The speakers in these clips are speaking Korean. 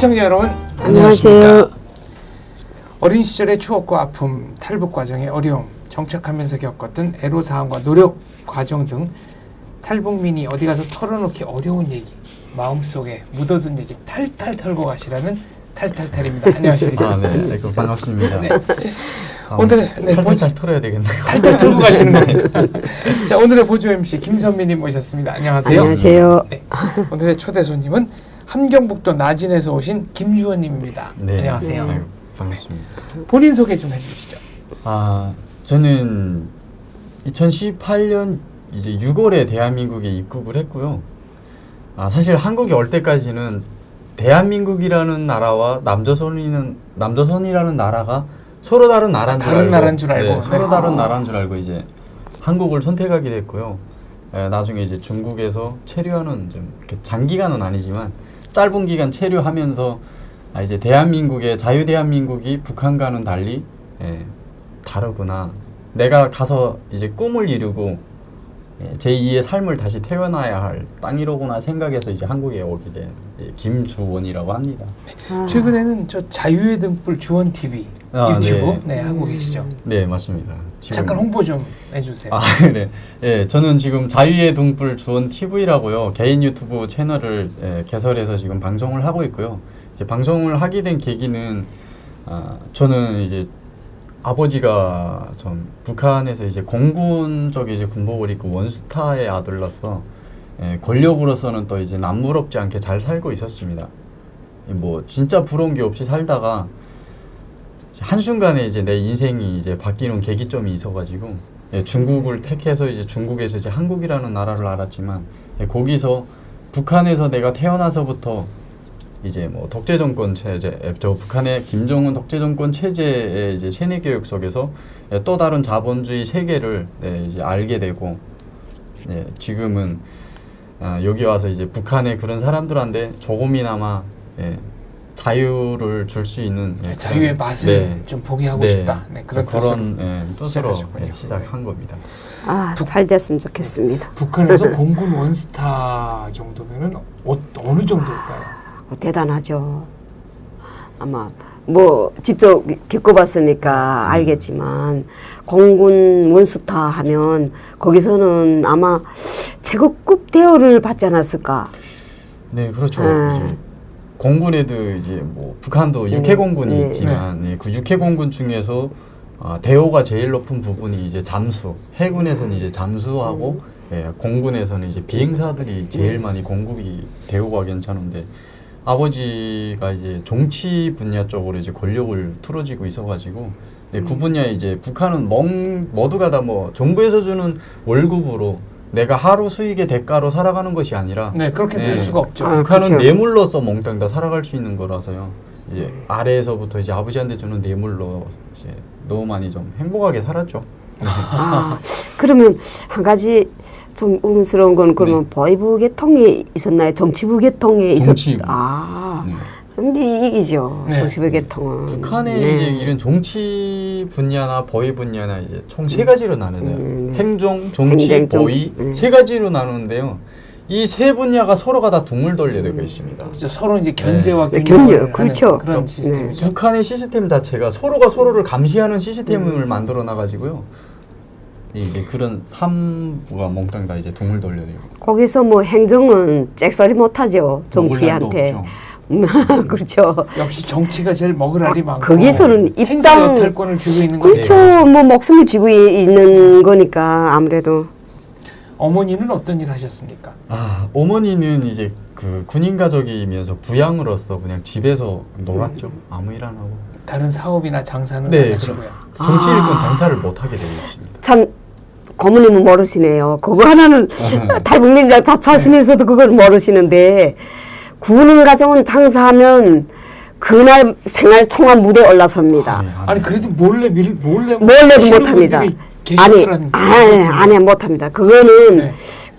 시청자 여러분 안녕하세요. 안녕하십니까. 어린 시절의 추억과 아픔, 탈북 과정의 어려움, 정착하면서 겪었던 애로사항과 노력 과정 등 탈북민이 어디 가서 털어놓기 어려운 얘기, 마음속에 묻어둔 얘기 탈탈 털고 가시라는 탈탈탈입니다. 안녕하십니까. 네, 반갑습니다. 네. 오늘의 탈탈 털어야 되겠네요. 탈탈 털고 가시는 겁니다. 자, 오늘의 보조 MC 김선미님 모셨습니다. 안녕하세요. 안녕하세요. 네. 오늘의 초대 손님은 함경북도 나진에서 오신 김주원님입니다. 네. 안녕하세요. 네, 반갑습니다. 본인 소개 좀 해주시죠. 저는 2018년 이제 6월에 대한민국에 입국을 했고요. 사실 한국에 올 때까지는 대한민국이라는 나라와 남조선이라는 나라가 서로 다른 나라인 줄 알고, 다른 나라인 줄 알고. 네, 서로 다른 나라인 줄 알고 이제 한국을 선택하게 됐고요. 나중에 이제 중국에서 체류하는 좀 이렇게 장기간은 아니지만 짧은 기간 체류하면서 이제 대한민국의 자유대한민국이 북한과는 달리 다르구나. 내가 가서 이제 꿈을 이루고 제2의 삶을 다시 태어나야 할 땅이로구나 생각해서 이제 한국에 오게 된 김주원이라고 합니다. 최근에는 저 자유의 등불 주원 TV 유튜브 하고 계시죠. 네, 맞습니다. 잠깐 홍보 좀 해주세요. 네. 네, 저는 지금 자유의 등불 주원 TV라고요. 개인 유튜브 채널을 개설해서 지금 방송을 하고 있고요. 이제 방송을 하게 된 계기는 저는 이제 아버지가 좀 북한에서 이제 공군 쪽에 이제 군복을 입고 원스타의 아들로서 권력으로서는 또 이제 남부럽지 않게 잘 살고 있었습니다. 뭐 진짜 부러운 게 없이 살다가 한순간에 이제 내 인생이 이제 바뀌는 계기점이 있어가지고 중국을 택해서 이제 중국에서 이제 한국이라는 나라를 알았지만 거기서 북한에서 내가 태어나서부터 이제 뭐 독재 정권 체제, 북한의 김정은 독재 정권 체제의 이제 세뇌 교육 속에서 또 다른 자본주의 세계를 이제 알게 되고 지금은 여기 와서 이제 북한의 그런 사람들한테 조금이나마 자유를 줄 수 있는 자유의 맛을 좀 보게 하고 싶다. 그런 뜻으로 시작한 겁니다. 잘 됐으면 좋겠습니다. 북한에서 공군 원스타 정도면은 어느 정도일까요? 대단하죠. 아마 뭐 직접 겪어봤으니까 알겠지만 공군 원스타 하면 거기서는 아마 최고급 대우를 받지 않았을까. 네, 그렇죠. 이제 공군에도 이제 뭐 북한도 육해공군이 있지만 그 육해공군 중에서 대우가 제일 높은 부분이 이제 잠수, 해군에서는 이제 잠수하고 공군에서는 이제 비행사들이 제일 많이 공급이 대우가 괜찮은데 아버지가 이제 정치 분야 쪽으로 이제 권력을 틀어지고 있어가지고 그 분야에 이제 북한은 모두가 다 뭐 정부에서 주는 월급으로 내가 하루 수익의 대가로 살아가는 것이 아니라 그렇게 쓸 수가 없죠. 북한은 그렇죠. 뇌물로서 몽땅 다 살아갈 수 있는 거라서요. 이제 아래에서부터 이제 아버지한테 주는 뇌물로 이제 너무 많이 좀 행복하게 살았죠. 그러면 한 가지 좀 의문스러운 건 그러면 보이부 계통이 있었나요? 정치부 계통에 정치부. 근데 이기죠. 정치부 계통은. 북한의 이제 이런 정치 분야나 보위 분야나 이제 총 세 가지로 나누네요. 행정, 정치, 보위 세 가지로 나누는데요. 이 세 분야가 서로가 다 둥글돌려되고 있습니다. 서로 이제 견제와 그렇죠. 그런 시스템이죠. 북한의 시스템 자체가 서로가 서로를 감시하는 시스템을 만들어 나가지고요. 이게 그런 3부가 몽땅 다 이제 둥을 돌려요. 거기서 뭐 행정은 잭소리 못하죠. 정치한테. 그렇죠. 역시 정치가 제일 먹을 알이 많고 거기서는 생사 여탈권을 쥐고 있는 거죠. 그렇죠. 뭐 목숨을 쥐고 있는 거니까 아무래도. 어머니는 어떤 일을 하셨습니까? 어머니는 이제 그 군인 가족이면서 부양으로서 그냥 집에서 놀았죠. 아무 일 안 하고. 다른 사업이나 장사는 안 하시고요. 정치 일꾼 장사를 못 하게 되어 있습니다. 참 고모님은 모르시네요. 그거 하나는 탈북민이라 자처하시면서도 그걸 모르시는데 군인 가정은 장사하면 그날 생활 총알 무대에 올라섭니다. 아니 그래도 몰래도 못합니다. 아니 못합니다. 그거는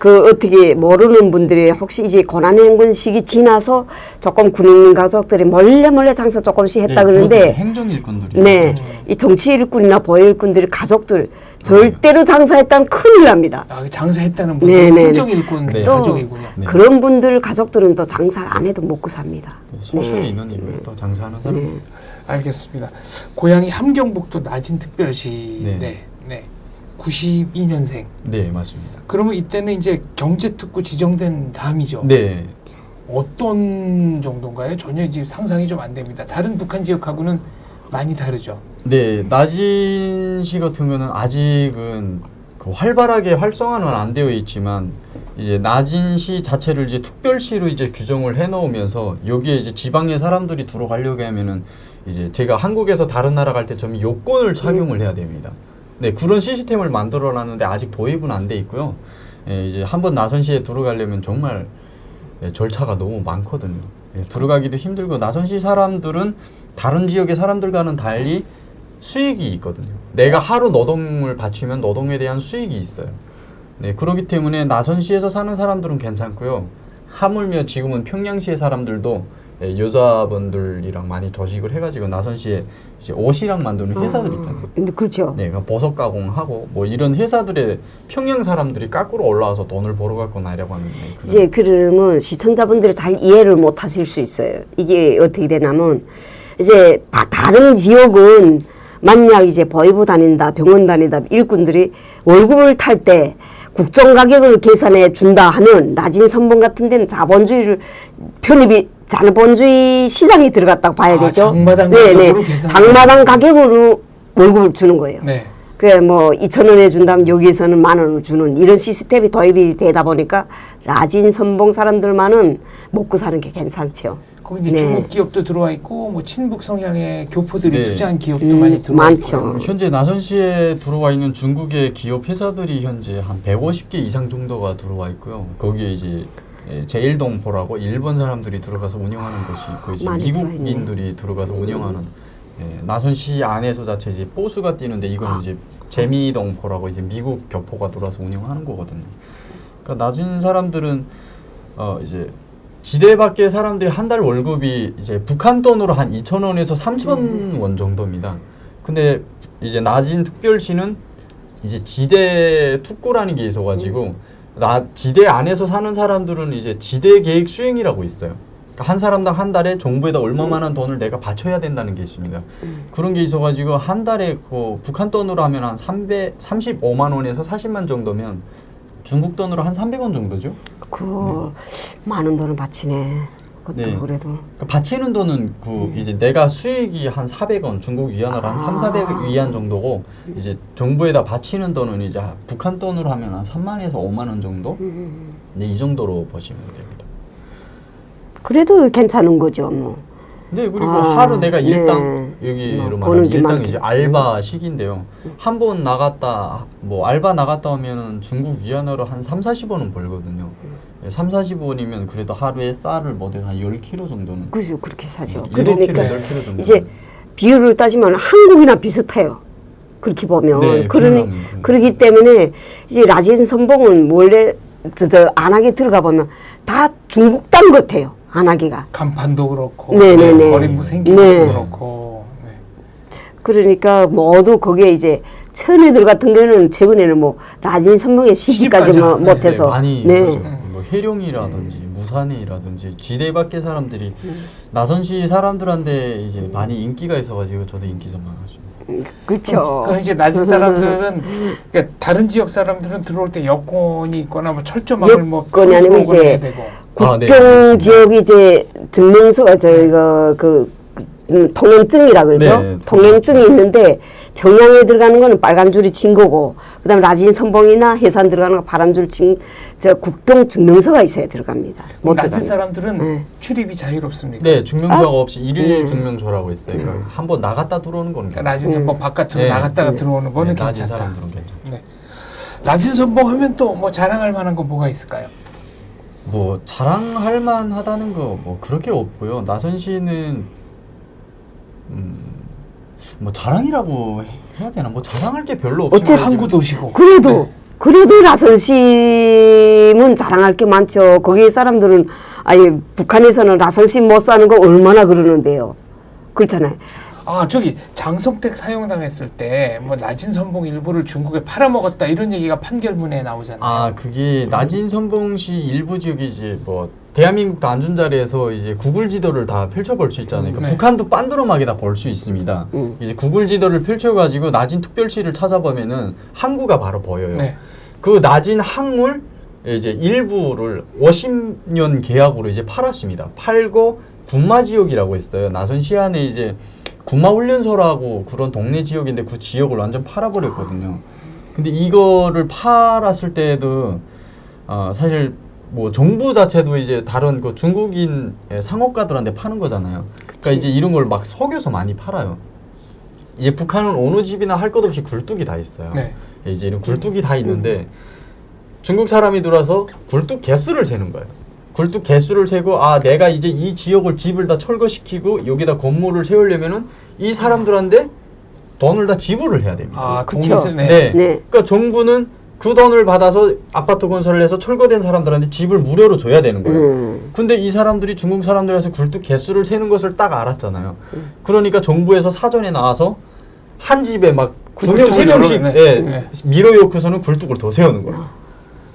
그 어떻게 모르는 분들이 혹시 이제 고난행군 시기 지나서 조금 군인 가족들이 몰래 장사 조금씩 했다 그러는데 행정 일꾼들이 네, 이 정치 일꾼이나 보위 일꾼들이 가족들 절대로 장사했다면 큰일 납니다. 아, 장사했다는 분 네, 네, 행정 일꾼 네. 가족이군요. 네. 그런 분들 가족들은 또 장사를 안 해도 먹고 삽니다. 소수의 인원이고요. 또 장사하는 사람. 알겠습니다. 고향이 함경북도 나진특별시인데 네. 네. 92년생. 네, 맞습니다. 그러면 이때는 이제 경제특구 지정된 다음이죠. 네. 어떤 정도인가요? 전혀 지금 상상이 좀 안 됩니다. 다른 북한 지역하고는 많이 다르죠. 네, 나진시 같은 경우는 아직은 그 활발하게 활성화는 안 되어 있지만 이제 나진시 자체를 이제 특별시로 이제 규정을 해 놓으면서 여기에 이제 지방의 사람들이 들어가려고 하면은 이제 제가 한국에서 다른 나라 갈 때 좀 요건을 착용을 해야 됩니다. 네, 그런 시스템을 만들어 놨는데 아직 도입은 안 돼 있고요. 예, 이제 한번 나선시에 들어가려면 정말 절차가 너무 많거든요. 예, 들어가기도 힘들고 나선시 사람들은 다른 지역의 사람들과는 달리 수익이 있거든요. 내가 하루 노동을 바치면 노동에 대한 수익이 있어요. 네, 그렇기 때문에 나선시에서 사는 사람들은 괜찮고요. 하물며 지금은 평양시의 사람들도 여자분들이랑 많이 조직을 해가지고 나선시에 이제 옷이랑 만드는 회사들 있잖아요. 그렇죠. 네, 버섯 가공하고 뭐 이런 회사들의 평양 사람들이 거꾸로 올라와서 돈을 벌어 갖고 나려고 하는 이제 그러면 시청자분들이 잘 이해를 못 하실 수 있어요. 이게 어떻게 되냐면 이제 다른 지역은 만약 이제 보이부 다닌다, 병원 다닌다 일꾼들이 월급을 탈 때 국정 가격을 계산해 준다 하면 낮은 선봉 같은 데는 자본주의를 편입이 자본주의 시장이 들어갔다고 봐야 되죠. 장마당 네네. 가격으로 계산. 장마당 가격으로 월급을 주는 거예요. 네. 그래 뭐 2,000원에 준다면 여기에서는 10,000원을 주는 이런 시스템이 도입이 되다 보니까 라진 선봉 사람들만은 먹고 사는 게 괜찮죠. 거기 이제 네. 중국 기업도 들어와 있고 뭐 친북 성향의 교포들이 네. 투자한 기업도 많이 들어와 많죠. 있고. 현재 나선시에 들어와 있는 중국의 기업 회사들이 현재 한 150개 이상 정도가 들어와 있고요. 거기에 이제 제일동포라고 일본 사람들이 들어가서 운영하는 것이 있고 이제 많이 미국인들이 들어가서 운영하는 나선시 안에서 자체 이제 보수가 뛰는데 이건 이제 재미동포라고 이제 미국 교포가 들어와서 운영하는 거거든요. 그러니까 낮은 사람들은 이제 지대 밖의 사람들이 한 달 월급이 이제 북한 돈으로 한 2,000원에서 3,000원 정도입니다. 근데 이제 낮은 특별시는 이제 지대 특구라는 게 있어가지고 지대 안에서 사는 사람들은 이제 지대 계획 수행이라고 있어요. 그러니까 한 사람당 한 달에 정부에다 얼마만한 돈을 내가 바쳐야 된다는 게 있습니다. 그런 게 있어가지고 한 달에 그 북한 돈으로 하면 한 35만 원에서 40만 정도면 중국 돈으로 한 300원 정도죠. 그 많은 돈을 바치네. 그것도 네. 그래도. 그러니까 바치는 돈은 이제 내가 수익이 한 400원, 중국 위안으로 한 3,400 위안 정도고 이제 정부에다 바치는 돈은 이제 북한 돈으로 하면 한 3만에서 5만 원 정도? 네, 이 정도로 보시면 됩니다. 그래도 괜찮은 거죠, 뭐. 네, 그리고 하루 내가 일당 네. 여기로 뭐, 버는 말하면 일당 게 이제 알바식인데요. 한 번 나갔다 뭐 알바 나갔다 오면은 중국 위안으로 한 3,40원은 벌거든요. 3,40원이면 그래도 하루에 쌀을 뭐든 한 10kg 정도는. 그죠, 그렇게 사죠. 7kg, 그러니까 10kg 정도. 이제 비율을 따지면 한국이나 비슷해요. 그렇게 보면. 네, 그러기 때문에 이제 라진 선봉은 원래 안하게 들어가 보면 다 중국 땅 같아요. 안하기가. 간판도 그렇고, 네네네. 거리 생긴 네. 것도 그렇고. 네. 그러니까 모두 거기에 이제 처녀들 같은 경우는 최근에는 뭐 라진 선봉에 시집까지 시집까지. 네, 못해서 많이 네. 뭐 해룡이라든지 무산이라든지 지대 밖의 사람들이 나선시 사람들한테 이제 많이 인기가 있어가지고 저도 인기 좀 많았습니다. 그렇죠. 그럼 이제 낮은 사람들은 그러니까 다른 지역 사람들은 들어올 때 여권이 있거나 뭐 철조망을 뭐 여건이 아니고 풀고 이제 해야 되고. 국경 지역이 이제 증명서가 저희가 통행증이라 그러죠. 네, 통행증이 있는데 평양에 들어가는 거는 빨간 줄이 친 거고 그다음에 라진 선봉이나 해산 들어가는 거 파란 줄 친 국경 증명서가 있어야 들어갑니다. 못 낮은 들어가요. 사람들은 네. 출입이 자유롭습니까? 네, 증명서가 없이 일일 네. 증명서라고 있어요. 그러니까 한번 나갔다 들어오는 거는 그러니까 낮은 선봉 바깥으로 네. 나갔다가 들어오는 거는 낮은 괜찮다. 사람들은 괜찮죠. 네. 낮은 선봉 하면 또 뭐 자랑할 만한 거 뭐가 있을까요? 뭐 자랑할 만하다는 거 뭐 그렇게 없고요. 나선시는 뭐 자랑이라고 해야 되나? 뭐 자랑할 게 별로 없지만 항구 도시고. 그래도 네. 그래도 라선심은 거기는 자랑할 게 많죠. 거기 사람들은 아니 북한에서는 라선식 못 사는 거 얼마나 그러는데요. 그렇잖아요. 아 저기 장성택 사형당했을 때 뭐 낮은 선봉 일부를 중국에 팔아먹었다 이런 얘기가 판결문에 나오잖아요. 아 그게 낮은 선봉시 일부 지역이 이제 뭐 대한민국 안전 자리에서 이제 구글 지도를 다 펼쳐볼 수 있잖아요. 그러니까 네. 북한도 빤드로마게 다 볼 수 있습니다. 이제 구글 지도를 펼쳐가지고 낮은 특별시를 찾아보면은 항구가 바로 보여요. 네. 그 낮은 항물 이제 일부를 50년 계약으로 이제 팔았습니다. 팔고 군마 지역이라고 있어요. 나선 시안에 이제 군마 훈련소라고 그런 동네 지역인데 그 지역을 완전 팔아버렸거든요. 근데 이거를 팔았을 때도 사실 뭐 정부 자체도 이제 다른 그 중국인 상업가들한테 파는 거잖아요. 그러니까 이제 이런 걸 막 속여서 많이 팔아요. 이제 북한은 어느 집이나 할 것 없이 굴뚝이 다 있어요. 네. 이제 이런 굴뚝이 다 있는데 중국 사람이 들어와서 굴뚝 개수를 세는 거예요. 굴뚝 개수를 세고 아 내가 이제 이 지역을 집을 다 철거시키고 여기다 건물을 세우려면은 이 사람들한테 돈을 다 지불을 해야 됩니다. 아 그쵸. 동의세 네. 네. 네. 그러니까 정부는 그 돈을 받아서 아파트 건설을 해서 철거된 사람들한테 집을 무료로 줘야 되는 거예요. 근데 이 사람들이 중국 사람들에서 굴뚝 개수를 세는 것을 딱 알았잖아요. 그러니까 정부에서 사전에 나와서 한 집에 막 두 명, 세 명씩 네. 예, 네. 밀어넣고서는 굴뚝을 더 세우는 거예요.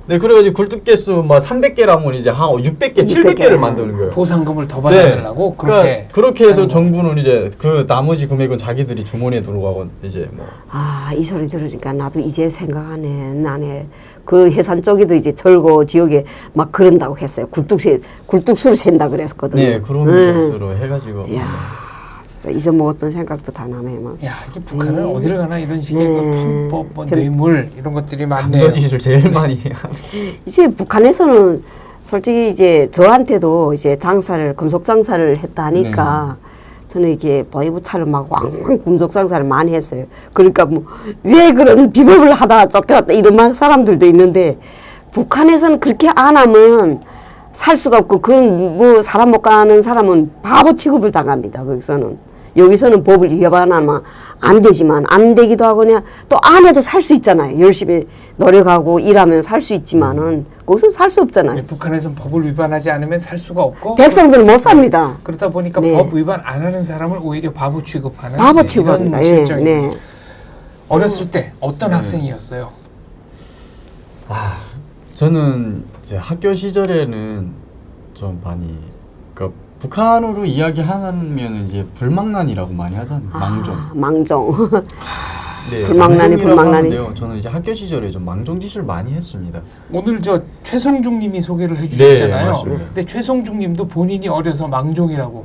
네, 그래가지고 굴뚝 개수 막 300개라면 이제 한 600개, 700개를 만드는 거예요. 보상금을 더 받아달라고 그렇게 그렇게 해서 하는 정부는 이제 그 나머지 금액은 자기들이 주머니에 들어가고 이제 뭐 아, 이 소리 들으니까 나도 이제 생각하네. 나네. 그 해산 쪽에도 이제 절고 지역에 막 그런다고 했어요. 굴뚝수로 샌다 그랬거든요. 네, 그런 개수로 해가지고 이야, 진짜 잊어먹었던 생각도 다 나네. 막. 야 이게 북한은 어딜 가나 이런 식의 네. 그 편법, 뭐 뇌물 이런 것들이 많네요. 강도짓을 제일 많이 해요. 이제 북한에서는 솔직히 이제 저한테도 이제 장사를 금속 장사를 했다 하니까 저는 이게 보이부차를 막 왕왕 금속 장사를 많이 했어요. 그러니까 뭐 왜 그런 비법을 하다 쫓겨났다 이런 말 사람들도 있는데 북한에서는 그렇게 안 하면 살 수가 없고 그건 뭐 사람 못 가는 사람은 바보 취급을 당합니다. 거기서는. 여기서는 법을 위반하면 안 되지만 안 되기도 하고 그냥 또 안 해도 살 수 있잖아요. 열심히 노력하고 일하면 살 수 있지만은 거기서 살 수 없잖아요. 북한에서는 법을 위반하지 않으면 살 수가 없고 백성들은 못 삽니다. 그러다 보니까 네. 법 위반 안 하는 사람을 오히려 바보 취급하는 바보 네, 취급합니다. 이런 예, 실정이 네. 어렸을 때 어떤 학생이었어요? 아, 저는 이제 학교 시절에는 좀 많이 그러니까 북한으로 이야기하면 이제 불망난이라고 많이 하잖아요. 망종. 아, 망종. 네, 불망난이, 망종이라고 불망난이. 하는데요. 저는 이제 학교 시절에 좀 망종짓을 많이 했습니다. 오늘 저 최성중님이 소개를 해주셨잖아요. 네, 맞습니다. 근데 최성중님도 본인이 어려서 망종이라고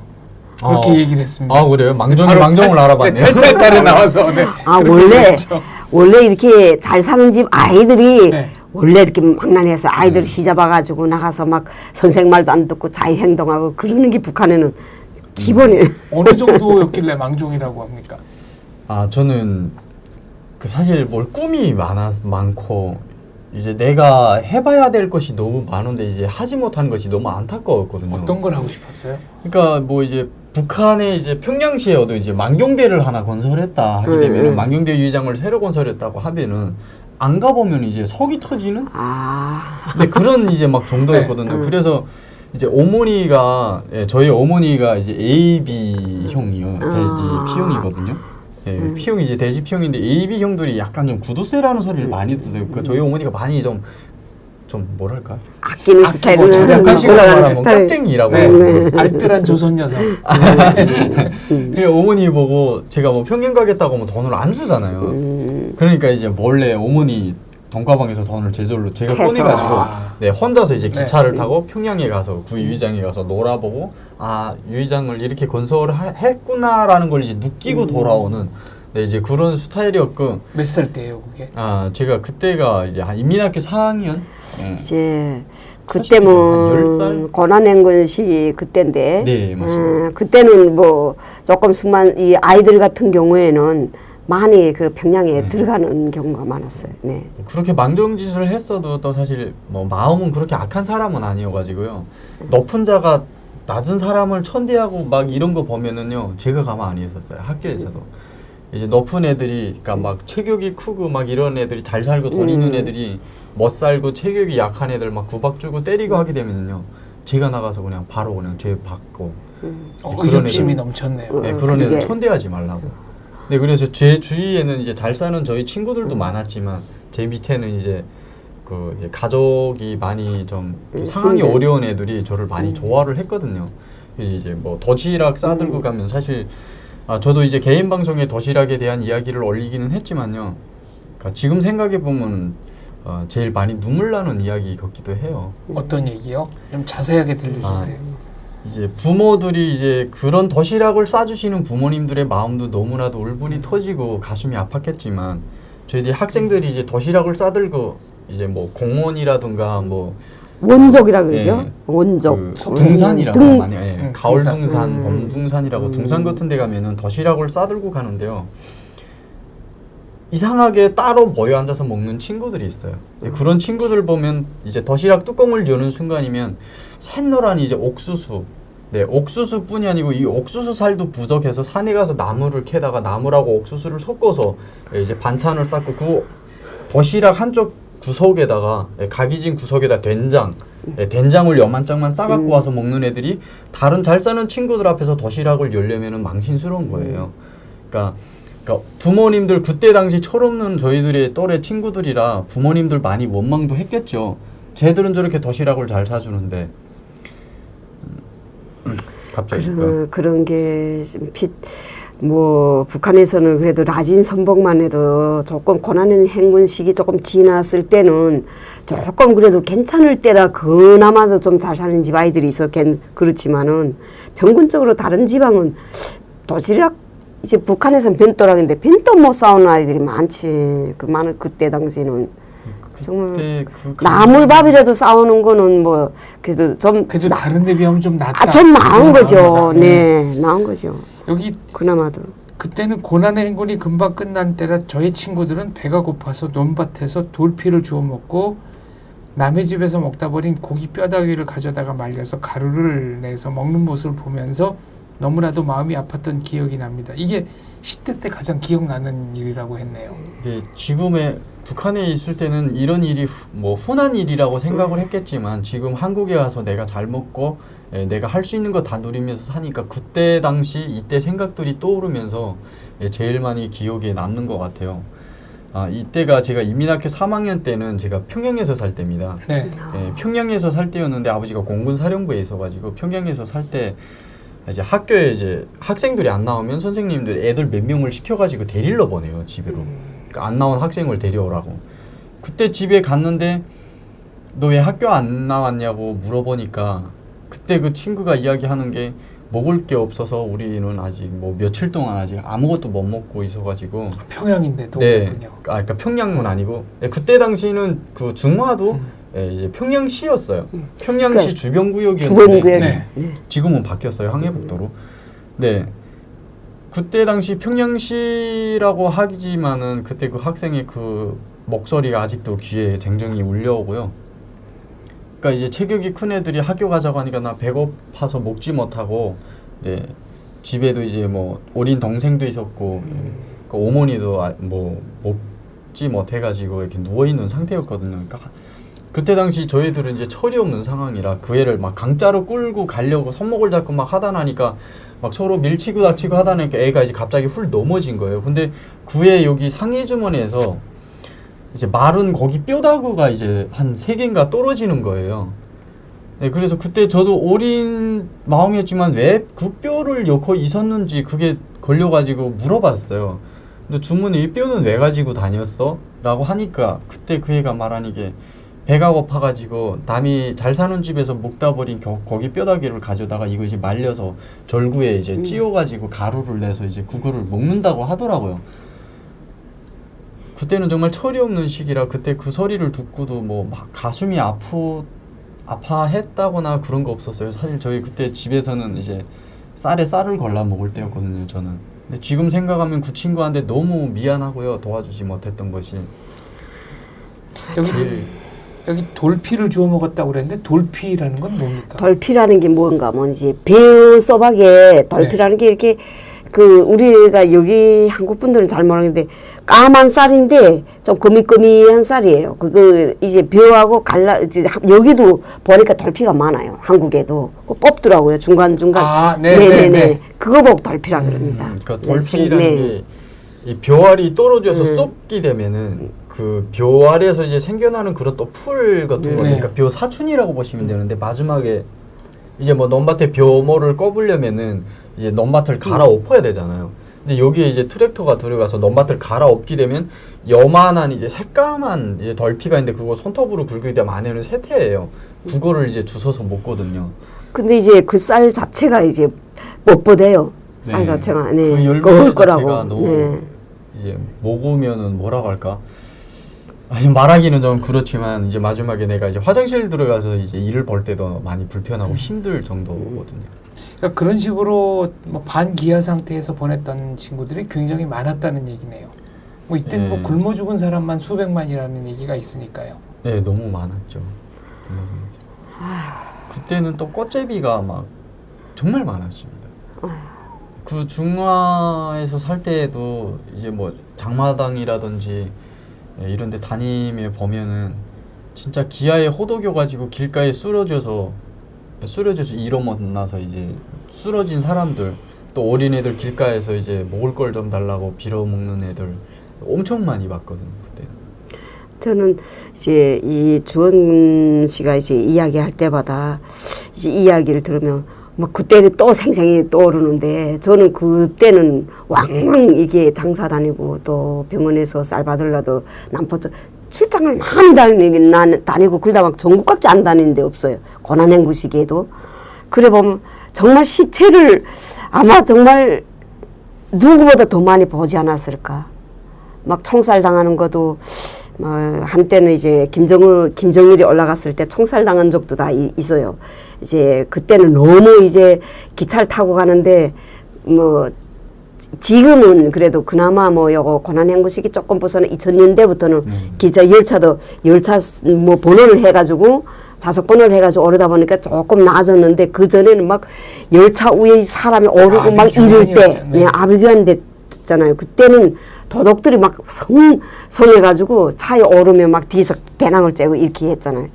그렇게 얘기를 했습니다. 아 그래요? 망종이 바로 망종을 알아봤네요. 탈탈탈에 나와서 네. 아 그렇게 원래 얘기했죠. 원래 이렇게 잘 사는 집 아이들이 네. 원래 이렇게 망나니해서 아이들 휘잡아가지고 나가서 막 선생 말도 안 듣고 자유 행동하고 그러는 게 북한에는 기본이에요. 어느 정도였길래 망종이라고 합니까? 아 저는 그 사실 뭘 꿈이 많고 이제 내가 해봐야 될 것이 너무 많은데 이제 하지 못한 것이 너무 안타까웠거든요. 어떤 걸 하고 싶었어요? 그러니까 뭐 이제 북한의 이제 평양시에도 이제 망경대를 하나 건설했다 하게 되면은 망경대 유의장을 새로 건설했다고 하면은 안 가보면 이제 석이 터지는 아, 근데 그런 이제 막 정도였거든요. 그래서 이제 어머니가 저희 어머니가 이제 AB형이요. 돼지 P형이거든요. 예, P형이 이제 돼지 P형인데 AB형들이 약간 좀 구두쇠라는 소리를 많이 듣어요. 그러니까 저희 어머니가 많이 좀 뭐랄까? 아끼는 스타일은 약간 식으로 돌아가는 말하면 스타일. 깍쟁이라고. 네. 알뜰한 조선 여성. 그 어머니 보고 제가 뭐 평양 가겠다고 하면 돈을 안 주잖아요. 그러니까 이제 몰래 어머니 돈가방에서 돈을 제가 채서. 꺼내가지고 네 혼자서 이제 기차를 네. 타고 평양에 가서 구 유의장에 가서 놀아보고 아 유의장을 이렇게 건설했구나라는 걸 이제 느끼고 돌아오는 네 이제 그런 스타일이었고 몇 살 때예요, 그게? 아 제가 그때가 이제 한 인민학교 4학년 네. 이제 사실 한 그때면 10살? 고난행군 시 그때인데 네, 맞습니다. 그때는 뭐 조금 승만 이 아이들 같은 경우에는 많이 그 평양에 들어가는 경우가 많았어요. 네. 그렇게 망정짓을 했어도 또 사실 뭐 마음은 그렇게 악한 사람은 아니어가지고요. 높은 자가 낮은 사람을 천대하고 막 이런 거 보면은요 제가 가만 안 있었어요. 학교에서도 이제 높은 애들이 그러니까 막 체격이 크고 막 이런 애들이 잘 살고 돈 있는 애들이 멋살고 체격이 약한 애들 막 구박 주고 때리고 하게 되면요, 제가 나가서 그냥 바로 그냥 죄 받고. 의협심이 넘쳤네요. 네, 그런 애들 그게- 촌대하지 말라고. 네, 그래서 제 주위에는 이제 잘 사는 저희 친구들도 많았지만 제 밑에는 이제 이제 가족이 많이 좀 상황이 힘든. 어려운 애들이 저를 많이 좋아를 했거든요. 이제 뭐 도시락 싸들고 가면 사실 저도 이제 개인 방송에 도시락에 대한 이야기를 올리기는 했지만요. 그러니까 지금 생각해 보면 제일 많이 눈물 나는 이야기 같기도 해요. 어떤 얘기요? 좀 자세하게 들려주세요. 이제 부모들이 이제 그런 도시락을 싸주시는 부모님들의 마음도 너무나도 울분이 터지고 가슴이 아팠겠지만, 저희들이 학생들이 이제 도시락을 싸들고 이제 뭐 공원이라든가 뭐 원적이라 그러죠. 예. 원적. 등산이라고 등- 많이 등산. 가을 등산, 봄 등산이라고 등산 같은 데 가면은 도시락을 싸들고 가는데요. 이상하게 따로 모여 앉아서 먹는 친구들이 있어요. 그런 친구들 보면 이제 도시락 뚜껑을 여는 순간이면 샛노란 이제 옥수수, 네, 옥수수뿐이 아니고 이 옥수수 살도 부족해서 산에 가서 나무를 캐다가 나무라고 옥수수를 섞어서 이제 반찬을 쌓고 그 도시락 한쪽 구석에다가 각이진 구석에다 된장, 된장을 요만짝만 싸갖고 와서 먹는 애들이 다른 잘 사는 친구들 앞에서 도시락을 열려면은 망신스러운 거예요. 그러니까 부모님들 그때 당시 철없는 저희들의 또래 친구들이라 부모님들 많이 원망도 했겠죠. 쟤들은 저렇게 도시락을 잘 사주는데 갑자기 그런 게 뭐 북한에서는 그래도 라진 선봉만 해도 조금 고난의 행군 시기 조금 지났을 때는 조금 그래도 괜찮을 때라 그나마도 좀 잘 사는 집 아이들이 있어 그렇지만은 평균적으로 다른 지방은 도시락 이제 북한에서는 벤또락인데 벤또 못 싸우는 아이들이 많지. 그때 당시에는 정말 나물밥이라도 싸우는 거는 뭐 그래도 좀 그래도 다른 데 비하면 좀 낫다. 좀 나은 거죠. 나은 네, 나은 거죠. 여기 그나마도. 그때는 고난의 행군이 금방 끝난 때라 저희 친구들은 배가 고파서 논밭에서 돌피를 주워 먹고 남의 집에서 먹다 버린 고기 뼈다귀를 가져다가 말려서 가루를 내서 먹는 모습을 보면서 너무나도 마음이 아팠던 기억이 납니다. 이게 10대 때 가장 기억나는 일이라고 했네요. 네, 지금의 북한에 있을 때는 이런 일이 뭐 흔한 일이라고 생각을 했겠지만 지금 한국에 와서 내가 잘 먹고 내가 할 수 있는 거 다 누리면서 사니까 그때 당시 이때 생각들이 떠오르면서 제일 많이 기억에 남는 것 같아요. 이때가 제가 이민학교 3학년 때는 제가 평양에서 살 때입니다. 네. 평양에서 살 때였는데 아버지가 공군 사령부에 있어가지고 평양에서 살 때 이제 학교에 이제 학생들이 안 나오면 선생님들이 애들 몇 명을 시켜가지고 데리러 보내요, 집으로. 그러니까 안 나온 학생을 데려오라고. 그때 집에 갔는데 너 왜 학교 안 나왔냐고 물어보니까 그때 그 친구가 이야기하는 게 먹을 게 없어서 우리는 아직 뭐 며칠 동안 아직 아무것도 못 먹고 있어가지고. 평양인데도. 네. 그렇군요. 그러니까 평양은 아니고 그때 당시는 그 중화도 이제 평양시였어요. 평양시 주변구역이었는데 주변구역. 네. 지금은 바뀌었어요. 항해북도로. 네. 그때 당시 평양시라고 하지만은 그때 그 학생의 그 목소리가 아직도 귀에 쟁쟁이 울려오고요. 그러니까 이제 체격이 큰 애들이 학교 가자고 하니까 나 배고파서 먹지 못하고, 네. 집에도 이제 뭐 어린 동생도 있었고, 그 어머니도 뭐 먹지 못해가지고 이렇게 누워 있는 상태였거든요. 그러니까 그때 당시 저희들은 이제 철이 없는 상황이라 그 애를 막 강짜로 끌고 가려고 손목을 잡고 막 하다 나니까 막 서로 밀치고 닥치고 하다 보니까 애가 이제 갑자기 훌 넘어진 거예요. 근데 그 애 여기 상의 주머니에서 이제 마른 고기 뼈다구가 이제 한 3개인가 떨어지는 거예요. 네, 그래서 그때 저도 어린 마음이었지만 왜 그 뼈를 넣고 있었는지 그게 걸려가지고 물어봤어요. 근데 주문이 이 뼈는 왜 가지고 다녔어? 라고 하니까 그때 그 애가 말하는 게 배가 고파가지고 남이 잘 사는 집에서 먹다 버린 고기 뼈다귀를 가져다가 이거 이제 말려서 절구에 이제 찧어가지고 가루를 내서 이제 그거를 먹는다고 하더라고요. 그때는 정말 철이 없는 시기라 그때 그 소리를 듣고도 뭐 막 가슴이 아파했다거나 그런 거 없었어요. 사실 저희 그때 집에서는 이제 쌀에 쌀을 걸러 먹을 때였거든요, 저는. 근데 지금 생각하면 그 친구한테 너무 미안하고요, 도와주지 못했던 것이. 여기 돌피를 주워 먹었다고 그랬는데 돌피라는 건 뭡니까? 돌피라는 게 뭔가 뭐 이제 배우 소박에 돌피라는 게 이렇게 그 우리가 여기 한국 분들은 잘 모르는데 까만 쌀인데 좀 거미거미한 쌀이에요. 그거 이제 벼하고 이제 여기도 보니까 돌피가 많아요. 한국에도 그 뽑더라고요. 중간 아, 네네네. 그거 보고 돌피라 그럽니다. 그러니까 돌피라는 게 이 벼알이 떨어져서 쏟기 되면은 그 벼알에서 이제 생겨나는 그런 또 풀 같은 네. 거니까 벼 사춘이라고 보시면 되는데 마지막에 이제 뭐 넘밭에 벼모를 꼽으려면은 이제 넘밭을 갈아엎어야 되잖아요. 근데 여기에 이제 트랙터가 들어가서 넘밭을 갈아엎게 되면 요만한 이제 새까만 이제 덜피가 있는데 그거 손톱으로 긁게 되면 안에는 새태예요. 그거를 이제 주워서 먹거든요. 근데 이제 그 쌀 자체가 이제 뻣뻣해요. 쌀 네. 자체가 그 네. 열매 먹을 자체가 거라고. 너무 네. 이제 먹으면은 뭐라고 할까? 아니 말하기는 좀 그렇지만 이제 마지막에 내가 이제 화장실 들어가서 이제 일을 볼 때도 많이 불편하고 힘들 정도거든요. 그러니까 그런 식으로 뭐 반기아 상태에서 보냈던 친구들이 굉장히 많았다는 얘기네요. 뭐 이때 뭐 네. 굶어 죽은 사람만 수백만이라는 얘기가 있으니까요. 네, 너무 많았죠. 그때는 또 꽃제비가 막 정말 많았습니다. 그 중화에서 살 때에도 이제 뭐 장마당이라든지 이런 데 다니며 보면은 진짜 기아에 호독여 가지고 길가에 쓰러져서 일어나서 이제 쓰러진 사람들, 또 어린애들 길가에서 이제 먹을 걸 좀 달라고 빌어먹는 애들 엄청 많이 봤거든요. 그때. 저는 이제 이 주원 씨가 이제 이야기할 때마다 이제 이야기를 들으면 뭐 그때는 또 생생히 떠오르는데 저는 그때는 왕왕 이게 장사 다니고 또 병원에서 쌀 받으려도 남포서 출장을 많이 다니고 그러다 막 전국각지 안 다니는 데 없어요. 고난행구 시기에도. 그래 보면 정말 시체를 아마 정말 누구보다 더 많이 보지 않았을까. 막 총살 당하는 것도 한때는 이제 김정일이 올라갔을 때 총살 당한 적도 다 있어요. 이제 그때는 너무 이제 기차를 타고 가는데 뭐 지금은 그래도 그나마 뭐 요거 고난행구 시기 조금 벗어나 2000년대부터는 열차 뭐 번호를 해가지고 좌석 번호를 해가지고 오르다 보니까 조금 나아졌는데 그 전에는 막 열차 위에 사람이 오르고 막 이럴 때 아비규환 됐잖아요. 그때는 도둑들이 막 성해가지고 차에 오르면 막 뒤에서 배낭을 째고 이렇게 했잖아요.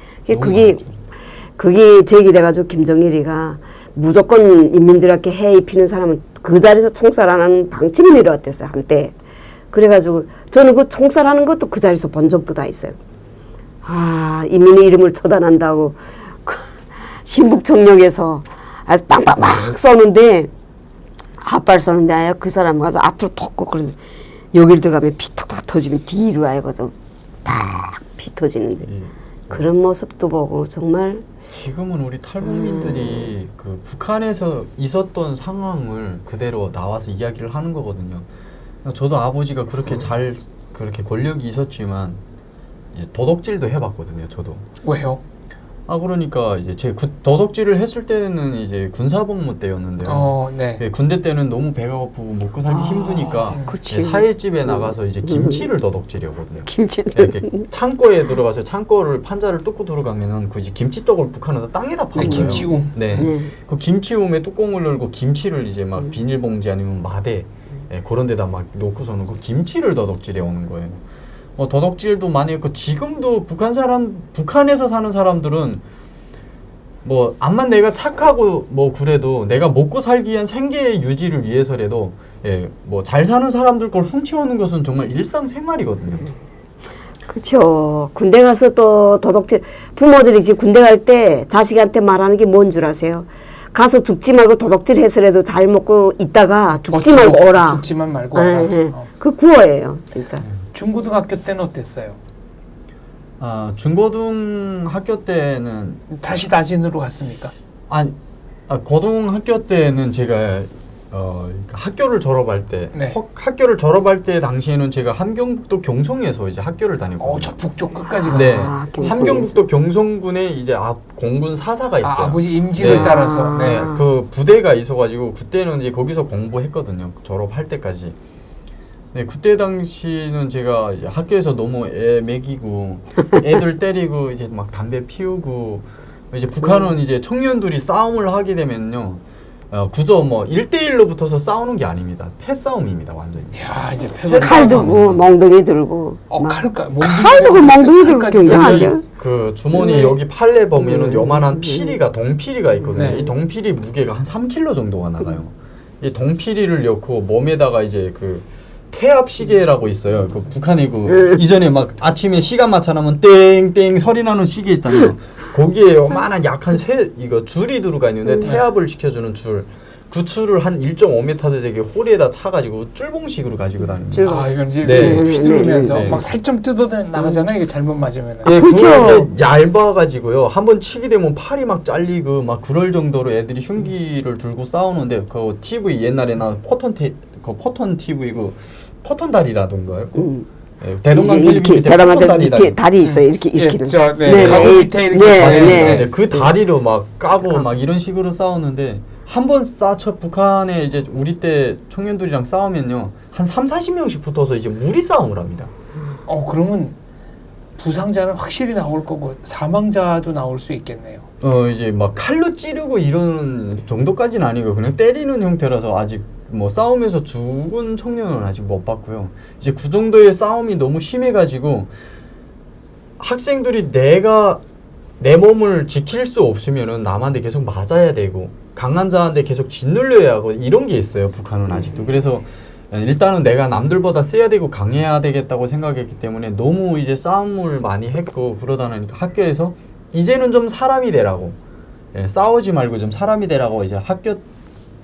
그게 제기돼가지고 김정일이가 무조건 인민들에게 해 입히는 사람은 그 자리에서 총살하는 방침이 내려왔댔어요 한때. 그래가지고 저는 그 총살하는 것도 그 자리에서 본 적도 다 있어요. 아 인민의 이름을 처단한다고 신북청역에서 아주 빵빵빵 쏘는데 앞발 쏘는데 그 사람 가서 앞으로 톡 그러는데 여기를 들어가면 피 탁탁 터지면 뒤로 와가지고 팍 피 터지는데 그런 모습도 보고 정말 지금은 우리 탈북민들이 그 북한에서 있었던 상황을 그대로 나와서 이야기를 하는 거거든요. 저도 아버지가 그렇게 권력이 있었지만 도덕질도 해봤거든요. 저도. 왜요? 그러니까 이제 제 도덕질을 했을 때는 이제 군사복무 때였는데요. 네. 군대 때는 너무 배가 고프고 먹고 살기 힘드니까 사회집에 나가서 이제 김치를 도덕질이었거든요. 김치를 이렇게 창고에 들어가서 창고를 판자를 뚫고 들어가면은 그 이제 김치떡을 북한에서 땅에다 파는 거예요. 김치움. 네. 그 김치움에 뚜껑을 열고 김치를 이제 막 비닐봉지 아니면 마대 그런 데다 막 놓고서는 그 김치를 도덕질해 오는 거예요. 도덕질도 많이 했고 지금도 북한에서 사는 사람들은 뭐 암만 내가 착하고 뭐 그래도 내가 먹고 살기 위한 생계의 유지를 위해서라도 뭐 잘 사는 사람들 걸 훔쳐오는 것은 정말 일상생활이거든요. 그렇죠. 군대 가서 또 도덕질 부모들이 지금 군대 갈 때 자식한테 말하는 게 뭔 줄 아세요? 가서 죽지 말고 도덕질 해서라도 잘 먹고 있다가 죽지 말고 오라. 죽지만 말고 오라. 그 구호예요, 진짜. 중고등학교 때는 어땠어요? 중고등학교 때는 다시 다진으로 갔습니까? 고등학교 때는 제가 학교를 졸업할 때 네. 학교를 졸업할 때 당시에는 제가 함경북도 경성에서 이제 학교를 다녔거든요. 저 북쪽 끝까지 네. 경성에서. 함경북도 경성군에 이제 공군 사사가 있어요. 아버지 임직을 네. 따라서. 네. 그 부대가 있어가지고 그때는 이제 거기서 공부했거든요. 졸업할 때까지. 네, 그때 당시는 제가 이제 학교에서 너무 애 먹이고 애들 때리고 이제 막 담배 피우고 이제 북한은 이제 청년들이 싸움을 하게 되면요. 구조 뭐 1대1로 붙어서 싸우는 게 아닙니다. 패싸움입니다, 완전히. 야 이제 패가 칼 들고 멍덩이 들고 칼까 칼 들고 멍덩이 들고 굉장하죠. 그 주머니 여기 팔레 보면은 요만한 피리가 동피리가 있거든요. 네. 이 동피리 무게가 한 3kg 정도가 나가요. 이 동피리를 넣고 몸에다가 이제 그 태압 시계라고 있어요. 그 북한에 그 이전에 막 아침에 시간 맞춰놓으면 땡땡 소리 나는 시계 있잖아요. 거기에 요만한 약한 이거 줄이 들어가 있는데 태압을 시켜주는 줄. 그 줄을 한 1.5m 되게 호리에다 차가지고 쫄봉식으로 가지고 다닙니다. 이건 이제 네. 휘두르면서 네. 막 살점 뜯어 나가잖아요. 이게 잘못 맞으면. 예, 그렇죠. 그게 얇아가지고요. 한번 치게 되면 팔이 막 잘리고 막 그럴 정도로 애들이 흉기를 들고 싸우는데 그 TV 옛날에 나 포턴 TV 그 포턴 다리라던가요? 예, 대동강 이렇게 텔레비전 밑에 대동강 포턴 밑에 다리. 다리 있어요. 이렇게 예, 이렇게는. 저, 네, 네, 가구 네. 밑에 이렇게 네, 맞아요. 네. 네, 그 다리로 막 까고 막 이런 식으로 싸우는데 한 번 북한에 이제 우리 때 청년들이랑 싸우면요 한 30-40명씩 붙어서 이제 무리 싸움을 합니다. 그러면 부상자는 확실히 나올 거고 사망자도 나올 수 있겠네요. 이제 막 칼로 찌르고 이런 정도까지는 아니고 그냥 때리는 형태라서 아직 뭐 싸우면서 죽은 청년은 아직 못 봤고요. 이제 그 정도의 싸움이 너무 심해가지고 학생들이 내 몸을 지킬 수 없으면은 남한테 계속 맞아야 되고 강한 자한테 계속 짓눌려야 하고 이런 게 있어요. 북한은 아직도. 그래서 일단은 내가 남들보다 세야 되고 강해야 되겠다고 생각했기 때문에 너무 이제 싸움을 많이 했고 그러다 보니까 학교에서 이제는 좀 사람이 되라고 싸우지 말고 좀 사람이 되라고 이제 학교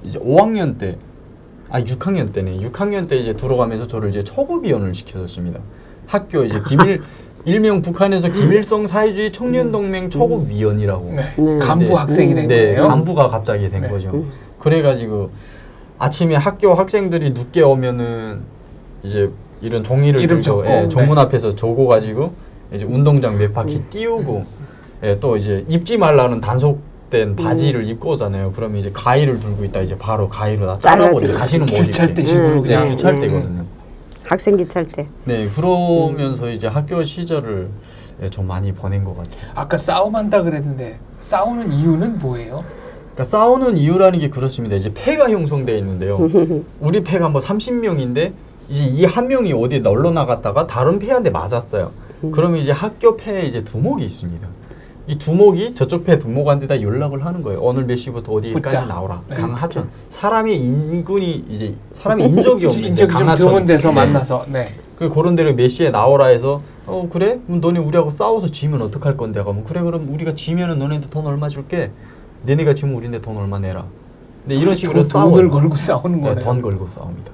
이제 5학년 때 6학년 때네. 6학년 때 이제 들어가면서 저를 이제 초급위원을 시켜줬습니다. 학교 이제 일명 북한에서 김일성 사회주의 청년동맹 초급위원이라고. 네. 간부 학생이 된 거예요. 간부가 갑자기 된 거죠. 그래가지고 아침에 학교 학생들이 늦게 오면은 이제 이런 종이를 이름 들고 적고, 정문 앞에서 적어가지고 이제 운동장 몇 바퀴 띄우고 또 이제 입지 말라는 단속된 바지를 입고 오잖아요. 그러면 이제 가위를 들고 있다 이제 바로 가위로 다 잘라버리고 다시는 못 입게. 규찰 때 식으로 그냥. 네, 규찰 때거든요. 학생 기찰 때. 네, 그러면서 이제 학교 시절을 좀 많이 보낸 것 같아요. 아까 싸움한다 그랬는데 싸우는 이유는 뭐예요? 그러니까 싸우는 이유라는 게 그렇습니다. 이제 패가 형성되어 있는데요. 우리 패가 뭐 30명인데 이제 이 한 명이 어디에 놀러 나갔다가 다른 패한테 맞았어요. 그러면 이제 학교 패에 이제 두목이 있습니다. 이 두목이 저쪽 패 두목한테다 연락을 하는 거예요. 오늘 몇 시부터 어디까지 붙자. 나오라. 네, 강하천. 사람의 인군이 이제 사람의 인적이 없는 인적이 좀 강하천. 드문 데서 만나서. 네. 그런 데를 몇 시에 나오라 해서 그래? 그럼 너네 우리하고 싸워서 지면 어떡할 건데? 하면 그래 그럼 우리가 지면은 너네한테 돈 얼마 줄게. 너네가 지면 우리한테 돈 얼마 내라. 근데 이런 식으로 돈을 걸고 싸우는 거네요. 네, 돈 걸고 싸웁니다.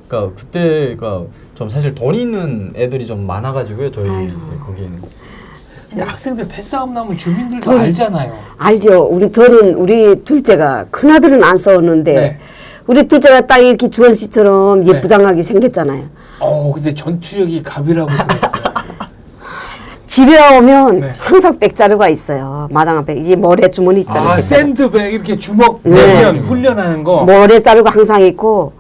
그러니까 그때가 좀 사실 돈 있는 애들이 좀 많아가지고요. 저희 이제 거기에는. 근데 학생들 패싸움 나면 주민들도 저는- 알잖아요. 알죠. 저는 우리 둘째가 큰아들은 안 싸웠는데 네. 우리 둘째가 딱 이렇게 주원 씨처럼 네. 예쁘장하게 생겼잖아요. 근데 전투력이 갑이라고 들었어요. 집에 오면 네. 항상 백자루가 있어요. 마당 앞에 이게 모래주머니 있잖아요. 이렇게 샌드백 이렇게 주먹 네. 내면 훈련하는 거. 모래자루가 항상 있고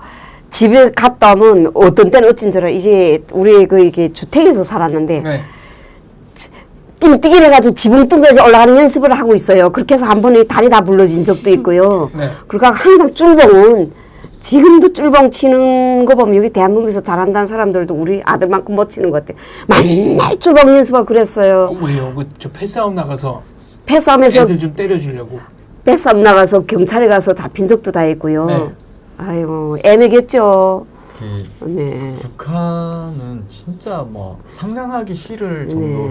집에 갔다 오면 어떤 때는 어쩐 줄 알아. 이제 우리 이렇게 주택에서 살았는데 네. 띵띵 해가지고 지붕 뚱까지 올라가는 연습을 하고 있어요. 그렇게 해서 한 번에 다리 다 불러진 적도 있고요. 네. 그러니까 항상 쫄봉은 지금도 쫄봉 치는 거 보면 여기 대한민국에서 잘한다는 사람들도 우리 아들만큼 못 치는 것 같아. 맨날 쫄봉 연습하고 그랬어요. 왜요? 저 패싸움 나가서 패싸움에서 애들 좀 때려주려고. 패싸움 나가서 경찰에 가서 잡힌 적도 다 있고요. 네. 아이고 애매겠죠. 그 네. 북한은 진짜 뭐 상상하기 싫을 정도로.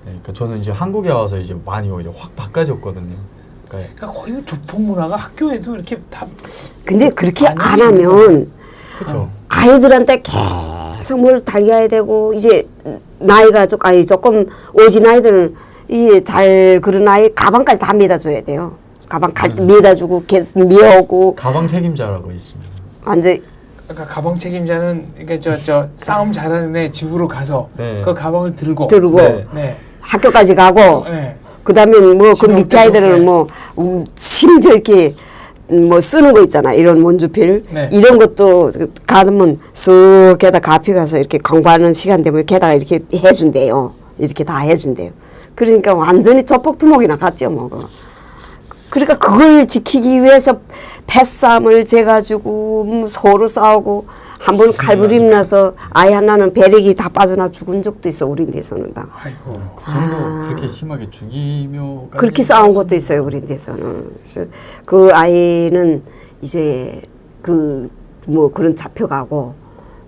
그러니까 저는 이제 한국에 와서 이제 많이 이제 확 바꿔졌거든요. 그러니까 거의 조폭 문화가 학교에도 이렇게 다. 근데 그렇게 아니, 안 하면 그렇죠. 아이들한테 계속 뭘 달려야 되고 이제 나이가 조금 오진 아이들은 이 잘 그런 아이 가방까지 다 매다줘야 돼요. 가방 매다주고 계속 미어오고 가방 책임자라고 있습니다. 완전 그러니까 가방 책임자는 이게 저 싸움 잘하는 애 집으로 가서 네. 그 가방을 들고. 들고 네. 학교까지 가고 네. 그다음에 뭐 그 집에 올 밑에 때도, 아이들은 네. 뭐 심지어 이렇게 뭐 쓰는 거 있잖아. 이런 원주필 네. 이런 것도 가면 쓱 게다 가피 가서 이렇게 공부하는 시간 되면 게다가 이렇게 해준대요. 이렇게 다 해준대요. 그러니까 완전히 조폭투목이나 같죠 뭐. 그러니까 그걸 지키기 위해서 패싸움을 재가지고 서로 싸우고 한 번 칼부림 나서 아이 하나는 배력이 다 빠져나 죽은 적도 있어 우리 데서는 다. 아이고. 그 정도 그렇게 심하게 죽이며까지 그렇게 싸운 것도 있어요 우리 데서는. 그래서 그 아이는 이제 그 뭐 그런 잡혀가고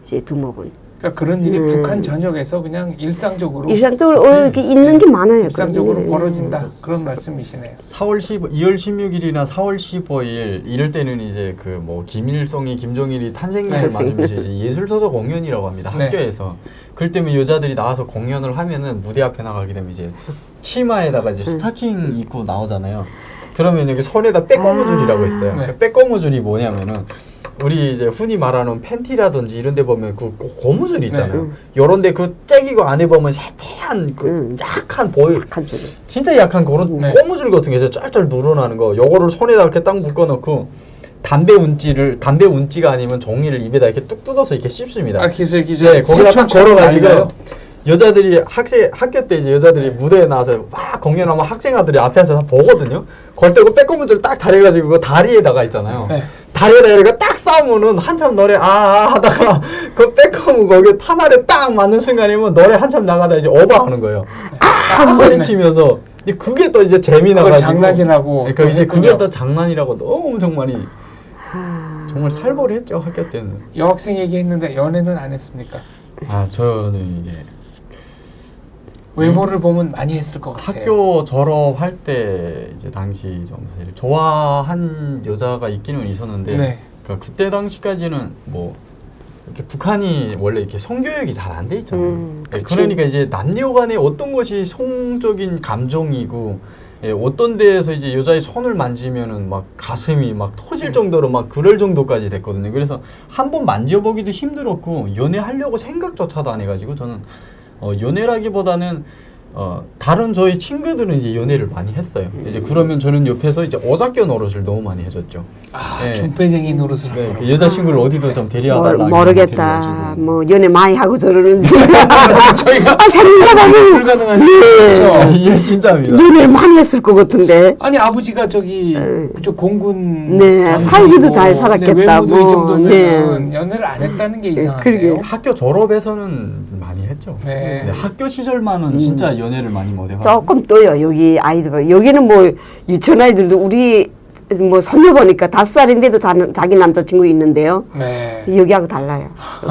이제 두목은 그러니까 그런 일이 북한 전역에서 그냥 일상적으로 이렇게 있는 게 많아요. 일상적으로 그런 일이. 벌어진다 그런 말씀이시네요. 2월 16일이나 4월 15일 이럴 때는 이제 그 뭐 김일성이 김정일이 탄생일을 맞으면서 이제 예술서적 공연이라고 합니다. 네. 학교에서. 그럴 때면 여자들이 나와서 공연을 하면은 무대 앞에 나가게 되면 이제 치마에다가 이제 스타킹 입고 나오잖아요. 그러면 여기 손에다 빼꼬무줄이라고 있어요. 네. 그 빼꼬무줄이 뭐냐면은 우리 이제 흔히 말하는 팬티라든지 이런 데 보면 그 고무줄 있잖아요. 요런데 그 째기고 안에 보면 세태한 그 약한 보이 약한 줄. 진짜 약한 그런 네. 고무줄 같은 게 이제 쩔쩔 늘어나는 거. 요거를 손에다 이렇게 딱 묶어놓고 담배 운지가 아니면 종이를 입에다 이렇게 뚝 뜯어서 이렇게 씹습니다. 아 기술 네, 거기다 딱 걸어가지고 날려요? 여자들이 학교 때 이제 여자들이 무대에 나와서 막 공연하면 학생아들이 앞에서 다 보거든요. 그럴 때 그 빼꼼무줄 딱 다려가지고 그 다리에다가 있잖아요. 네. 다리에다 이렇게 딱 싸우면은 한참 노래 하다가 그 빼꼼무 거기 타날에 딱 맞는 순간이면 노래 한참 나가다 이제 오버하는 거예요. 소리치면서 그게 또 이제 재미나가지고 그걸 장난이라고 그러니까 이제 했군요. 그게 또 장난이라고 너무 엄청 많이 정말 살벌했죠 학교 때는. 여학생 얘기했는데 연애는 안 했습니까? 아 저는 이제 외모를 보면 많이 했을 것 같아요. 학교 졸업할 때 이제 당시 좀 사실 좋아한 여자가 있기는 있었는데 네. 그러니까 그때 당시까지는 뭐 이렇게 북한이 원래 이렇게 성교육이 잘 안 돼 있잖아요. 네, 그치. 그러니까 이제 남녀간에 어떤 것이 성적인 감정이고 예, 어떤 데에서 이제 여자의 손을 만지면은 막 가슴이 막 터질 정도로 막 그럴 정도까지 됐거든요. 그래서 한 번 만져보기도 힘들었고 연애하려고 생각조차도 안 해가지고 저는 연애라기보다는 다른 저희 친구들은 이제 연애를 많이 했어요. 이제 그러면 저는 옆에서 이제 오작교 노릇을 너무 많이 해줬죠. 아 네. 중배쟁이 노릇을 네, 그 여자친구를 어디도 좀 데려와달라. 모르겠다. 뭐 연애 많이 하고 저러는지. 저희가 생각하면 불가능한 네. 그렇죠. 이게 진짜입니다. 연애를 많이 했을 것 같은데. 아니 아버지가 저기 그쪽 공군 네, 장수이고, 살기도 잘 살았겠다, 외모도 이 뭐. 정도면 연애를 안 했다는 게 이상한데요. 그러게요. 학교 졸업에서는 많이 했죠. 네. 네, 학교 시절만은 진짜 연애를 많이 못해가지고. 조금 떠요 여기 아이들. 여기는 뭐 유치원 아이들도 우리 뭐 손녀 보니까 5살인데도 자기 남자친구 있는데요. 네. 여기하고 달라요.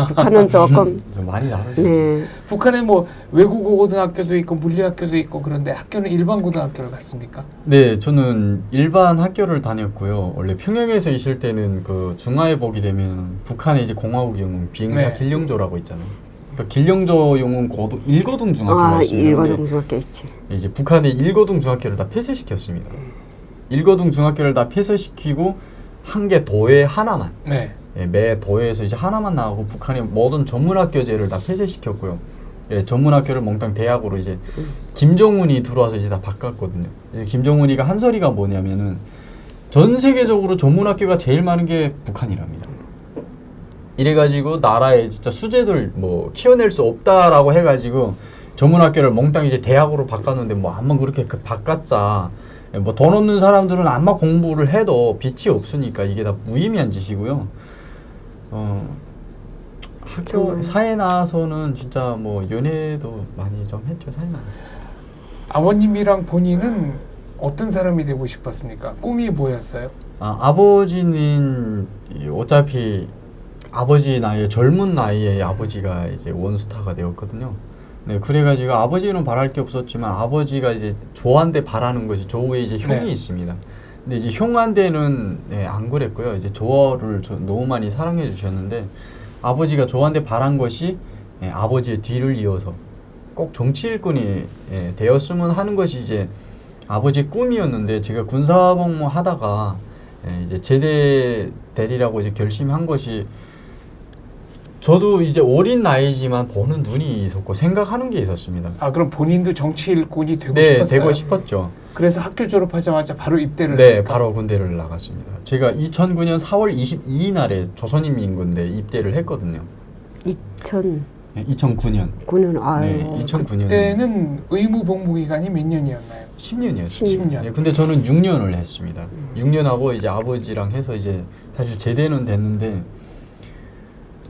북한은 조금. 좀 많이 다르죠. 네. 북한에 뭐 외국어 고등학교도 있고 물리학교도 있고 그런데 학교는 일반 고등학교를 갔습니까? 네, 저는 일반 학교를 다녔고요. 원래 평양에서 있을 때는 그 중하에 보게 되면 북한의 이제 공화국 영웅 비행사 네. 길령조라고 있잖아요. 그러니까 길령조 영웅 일거동 중학교가 있습니다. 일거동 중학교 있지. 이제 북한의 일거동 중학교를 다 폐쇄시켰습니다. 일거동 중학교를 다 폐쇄시키고 한 개 도에 하나만 네. 예, 매 도에서 이제 하나만 나오고 북한의 모든 전문학교제를 다 폐쇄시켰고요. 예, 전문학교를 몽땅 대학으로 이제 김정은이 들어와서 이제 다 바꿨거든요. 이제 김정은이가 한 소리가 뭐냐면은 전 세계적으로 전문학교가 제일 많은 게 북한이랍니다. 이래가지고 나라에 진짜 수재들 뭐 키워낼 수 없다라고 해가지고 전문학교를 몽땅 이제 대학으로 바꿨는데 뭐 아마 그렇게 바꿨자 뭐 돈 없는 사람들은 아마 공부를 해도 빛이 없으니까 이게 다 무의미한 짓이고요. 학교 사회 나와서는 진짜 뭐 연애도 많이 좀 했죠. 사회 나와서. 아버님이랑 본인은 어떤 사람이 되고 싶었습니까? 꿈이 뭐였어요? 아버지는 어차피 아버지 나이에 젊은 나이에 아버지가 이제 원스타가 되었거든요. 네, 그래가지고 아버지는 바랄 게 없었지만 아버지가 이제 조한테 바라는 것이 조의 이제 형이 네. 있습니다. 근데 이제 형한테는 네, 안 그랬고요. 이제 조를 너무 많이 사랑해 주셨는데 아버지가 조한테 바란 것이 아버지의 뒤를 이어서 꼭 정치 일꾼이 되었으면 하는 것이 이제 아버지의 꿈이었는데 제가 군사복무 하다가 이제 제대 대리라고 이제 결심한 것이 저도 이제 어린 나이지만 보는 눈이 있었고 생각하는 게 있었습니다. 아 그럼 본인도 정치 일꾼이 되고 네, 싶었어요? 되고 싶었죠. 그래서 학교 졸업하자마자 바로 입대를 네, 합니까? 바로 군대를 나갔습니다. 제가 2009년 4월 22일 날에 조선인민군대 입대를 했거든요. 2000 2009년. 9년 아유. 네, 2009년. 그때는 의무 복무 기간이 몇 년이었나요? 10년이었어요. 10년. 네, 근데 저는 6년을 했습니다. 6년 하고 이제 아버지랑 해서 이제 사실 제대는 됐는데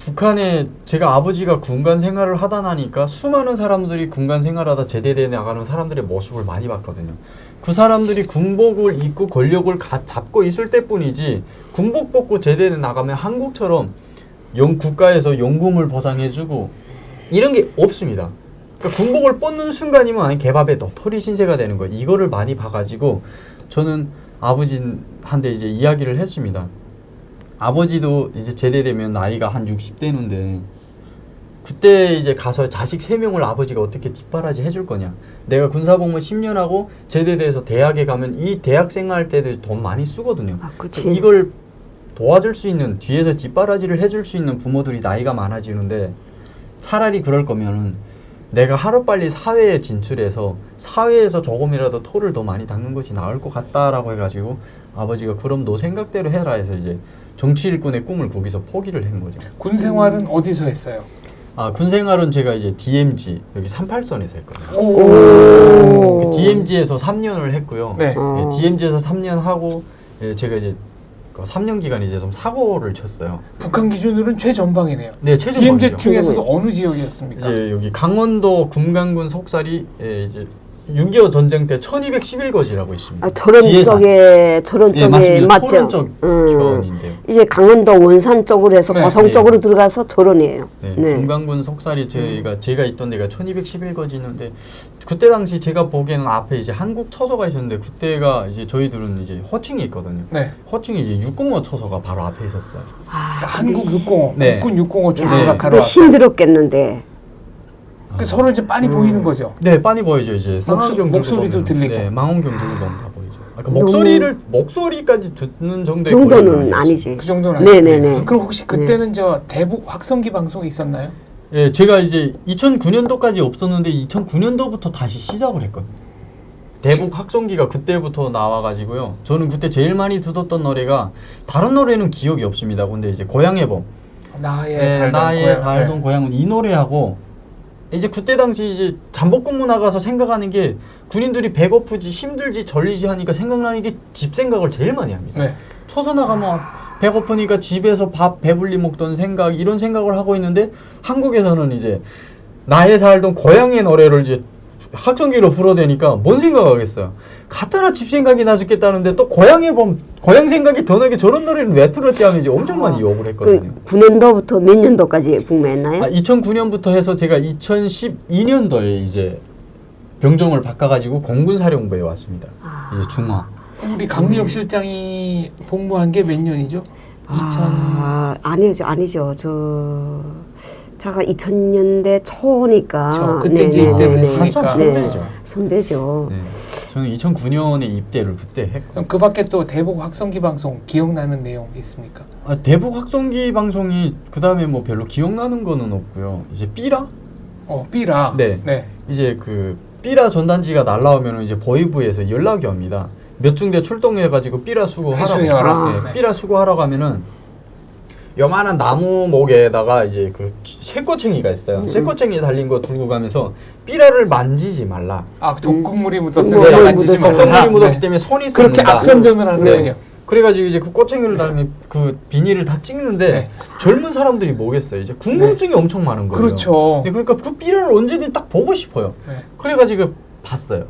북한에 제가 아버지가 군간 생활을 하다 나니까 수많은 사람들이 군간 생활하다 제대돼 나가는 사람들의 모습을 많이 봤거든요. 그 사람들이 군복을 입고 권력을 잡고 있을 때뿐이지 군복 벗고 제대돼 나가면 한국처럼 국가에서 연금을 보장해주고 이런 게 없습니다. 그러니까 군복을 벗는 순간이면 아니 개밥에 털이 신세가 되는 거예요. 이거를 많이 봐가지고 저는 아버지한테 이제 이야기를 했습니다. 아버지도 이제 제대되면 나이가 한 60대는데 그때 이제 가서 자식 3명을 아버지가 어떻게 뒷바라지 해줄 거냐. 내가 군사복무 10년 하고 제대돼서 대학에 가면 이 대학생 할 때도 돈 많이 쓰거든요. 아, 그치. 이걸 도와줄 수 있는 뒤에서 뒷바라지를 해줄 수 있는 부모들이 나이가 많아지는데 차라리 그럴 거면은 내가 하루빨리 사회에 진출해서 사회에서 조금이라도 토를 더 많이 닦는 것이 나을 것 같다라고 해가지고 아버지가 그럼 너 생각대로 해라 해서 이제 정치 일꾼의 꿈을 거기서 포기를 한 거죠. 군 생활은 어디서 했어요? 아, 군 생활은 제가 이제 DMZ 여기 38선에서 했거든요. 오. DMZ에서 3년을 했고요. 네. DMZ에서 3년 하고 제가 이제 그 3년 기간 이제 좀 사고를 쳤어요. 북한 기준으로는 최전방이네요. 네, 최전방이죠. DMZ 중에서도 어느 지역이었습니까? 이제 여기 강원도 금강군 속살이 이제 6.25 전쟁 때 1211거지라고 있습니다. 아, 저런 지혜산. 저런 예, 쪽에 맞습니다. 맞죠? 토론 쪽 표현인데요. 이제 강원도 원산 쪽으로 해서 네. 고성 네. 쪽으로 들어가서 저런이에요. 네, 네. 금강군 속살이 제가 있던 데가 1211거지인데 그때 당시 제가 보기에는 앞에 이제 한국 처소가 있었는데 그때가 이제 저희들은 이제 허칭이 있거든요. 네. 허칭이 이제 605 처소가 바로 앞에 있었어요. 아, 한국 605, 네. 국군 605 야, 출소가 네. 가로 그 앞에. 힘들었겠는데. 그 서로 이제 빤히 보이는 거죠. 네, 빤히 보이죠. 이제 쌍안경 목소리도 들리고. 네, 망원경 들고 보면 다 보이죠. 그러니까 너무- 목소리까지 듣는 정도의 정도는 거리는 아니지. 그 정도는 네네네. 아니죠. 그럼 혹시 그때는 저 대북 확성기 방송이 있었나요? 예, 제가 이제 2009년도까지 없었는데 2009년도부터 다시 시작을 했거든요. 대북 확성기가 그때부터 나와가지고요. 저는 그때 제일 많이 듣었던 노래가 다른 노래는 기억이 없습니다. 근데 이제 고향의 봄, 나의 살던 고향은 이 노래하고 이제 그때 당시 이제 잠복근무 나가서 생각하는 게 군인들이 배고프지 힘들지 절리지 하니까 생각나는 게 집 생각을 제일 많이 합니다. 네. 초소 나가면 배고프니까 집에서 밥 배불리 먹던 생각 이런 생각을 하고 있는데 한국에서는 이제 나의 살던 고향의 노래를 이제 확정기로 불어대니까 뭔 생각하겠어요. 갖다라 집 생각이 나 죽겠다는데 또 고향에 보면 고향 생각이 더 나게 저런 노래를 왜 틀었지 하면 이제 엄청 많이 욕을 했거든요. 그 9년도부터 몇 년도까지 복무했나요? 2009년부터 해서 제가 2012년도에 이제 병종을 바꿔가지고 공군사령부에 왔습니다. 이제 중화. 우리 강미혁 실장이 복무한 게 몇 년이죠? 2000. 아니죠. 제가 2000년대 초니까. 저 그때 이제 입대를 했으니까. 한참 선배죠. 선배죠. 네. 저는 2009년에 입대를 그때 했고. 그럼 그 밖에 또 대북 확성기 방송 기억나는 내용 있습니까? 대북 확성기 방송이 그 다음에 뭐 별로 기억나는 거는 없고요. 이제 삐라? 삐라. 네. 이제 그 삐라 전단지가 날라오면 이제 보위부에서 연락이 옵니다. 몇 중대 출동해가지고 삐라 수거하라고. 회수해와라. 네, 삐라 수거하라고 하면은 요만한 나무 목에다가 이제 그 쇠꼬챙이가 있어요. 쇠꼬챙이 달린 거 들고 가면서 삐라를 만지지 말라. 독극물이 네, 묻었으니까 만지지 독극물이 말라. 묻었기 때문에 손이 썩는다. 그렇게 악선전을 하는군요. 그래가지고 이제 그 꼬챙이를 달면 그 비닐을 다 찍는데 네. 젊은 사람들이 뭐겠어요. 이제 궁금증이 엄청 많은 거예요. 그렇죠. 네, 그러니까 그 삐라를 언제든 딱 보고 싶어요. 네. 그래가지고 봤어요.